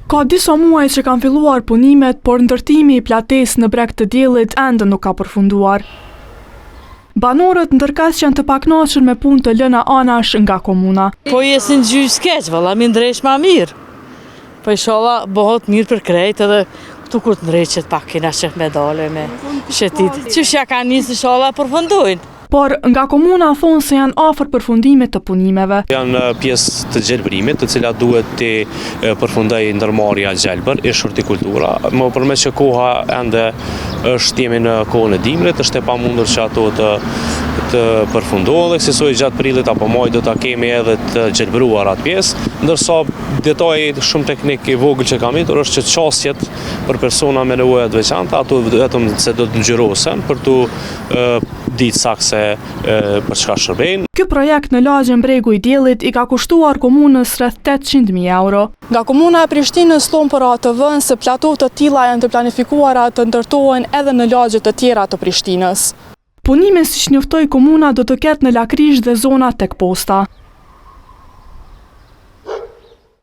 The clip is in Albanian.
Ka disa muaj që kanë filluar punimet, por ndërtimi i platesë në Breg të Diellit ende nuk ka përfunduar. Banorët ndërkas që janë të pakënaqur me punë të lëna anash nga komuna. Po jesin gjyq keq, valla mi ndresh ma mirë. Po inshallah bëhet mirë për krejt edhe këtu kur të ndreqet pak kena që me dale me shetit. Qështja ka njësë inshallah përfundojnë. Por nga komuna thonë se janë afër përfundimit të punimeve. Janë pjesë të gjelbërimit, të cilat duhet të përfundojë ndërmarrja gjelbër, ish hortikultura. Më përmes që koha ende është jemi në kohën e dimrit, është e pamundur që ato të përfundohen, kësaj gjatë prillit apo majit do ta kemi edhe të gjelbëruar atë pjesë, ndërsa detaj shumë teknik i vogël që kam itur është që qasjet për persona me nevoja të veçanta, ato vetëm se do të ngjyrosen për tu ditë sakse për çka shërbejnë. Ky projekt në lagjen Bregu i Diellit i ka kushtuar komunës rreth 800.000 euro. Nga komuna e Prishtinës thonë për ATV-n se plato të tilla janë të planifikuara të ndërtohen edhe në lagje të tjera të Prishtinës. Punime siç njoftoi komuna do të ketë në Lakrish dhe zona tek posta.